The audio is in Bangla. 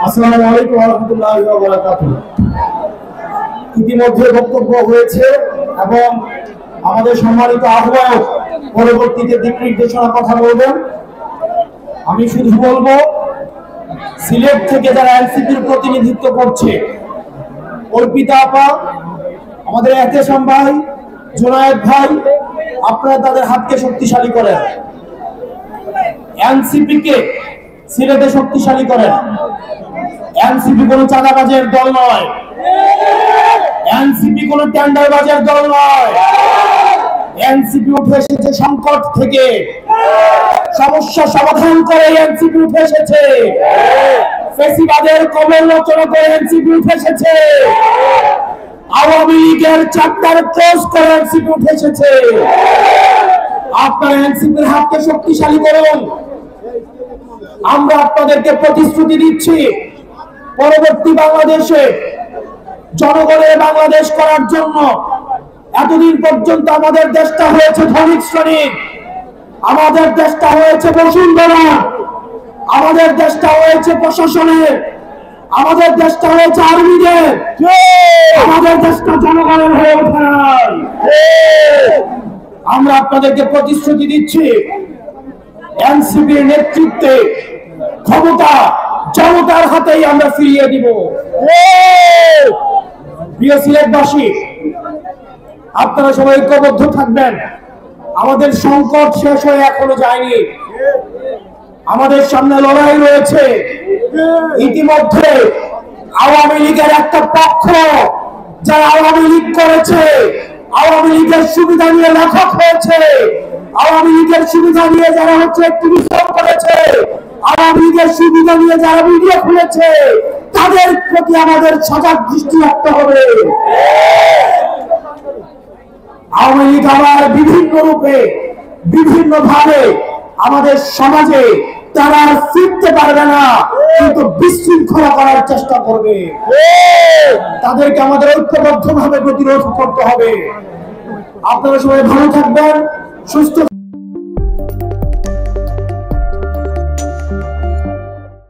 আসসালামু আলাইকুম ওয়া রাহমাতুল্লাহি ওয়া বারাকাতুহু। ইতিমধ্যে বক্তব্য হয়েছে এবং আমাদের সম্মানিত আহ্বায়ক পরবর্তীতে দিক নির্দেশনা কথা বলবেন। আমি শুধু বলবো, সিলেট থেকে যারা এনসিপির প্রতিনিধিত্ব করছে, অর্পিতা আপা, আমাদের এহতেশাম ভাই, জুনায়েদ ভাই, আপনারা তাদের হাতকে শক্তিশালী করেন, এনসিপি কে সিলেটে শক্তিশালী করেন। এনসিপি কোন চাঁদাবাজের দল নয়, এনসিপি কোন টেন্ডারবাজের দল নয়। এনসিপি উঠে এসেছে সংকট থেকে, সমস্যা সমাধান করে এনসিপি উঠে এসেছে, ফ্যাসিবাদের কবর রচনা করে এনসিপি উঠে এসেছে, আওয়ামী লীগের চারটার ক্লোজ করে এনসিপি উঠে এসেছে। আপনারা এনসিপির হাতকে শক্তিশালী করুন। আমরা আপনাদেরকে প্রতিশ্রুতি দিচ্ছি, পরবর্তী বাংলাদেশে জনগণের বাংলাদেশ করার জন্য এতদিন পর্যন্ত আমাদের দেশটা হয়েছে ধনিক শ্রেণীর, আমাদের দেশটা হয়েছে বসুন্ধরা, আমাদের দেশটা হয়েছে প্রশাসনের, আমাদের দেশটা হয়েছে আর্মিদের, আমাদের দেশটা জনগণের হয়ে ওঠে নাই। আমরা আপনাদেরকে প্রতিশ্রুতি দিচ্ছি, এনসিপির নেতৃত্বে ক্ষমতা জনতার হাতেই আমরা ফিরিয়ে দিব। প্রিয় সিলেটবাসী, আপনারা সবাই ঐক্যবদ্ধ থাকবেন। আমাদের সংকট শেষ হয়ে এখনো যায়নি, আমাদের সামনে লড়াই রয়েছে। ইতিমধ্যে আওয়ামী লীগের একটা পক্ষ, যারা আওয়ামী লীগ করেছে, আওয়ামী লীগের সুবিধা নিয়ে লেখক হয়েছে, আওয়ামী লীগের সুবিধা নিয়ে যারা অ্যাক্টিভিজম করেছে, আওয়ামী লীগের সুবিধা নিয়ে যারা ভিডিও খুলেছে, তাদের প্রতি আমাদের সজাগ দৃষ্টি রাখতে হবে। আওয়ামী লীগ আবার বিভিন্ন রূপে বিভিন্ন ভাবে আমাদের সমাজে তারা ফিরতে পারবে না, কিন্তু বিশৃঙ্খলা করার চেষ্টা করবে। তাদেরকে আমাদের ঐক্যবদ্ধ ভাবে প্রতিরোধ করতে হবে। আপনারা সবাই ভালো থাকবেন, সুস্থ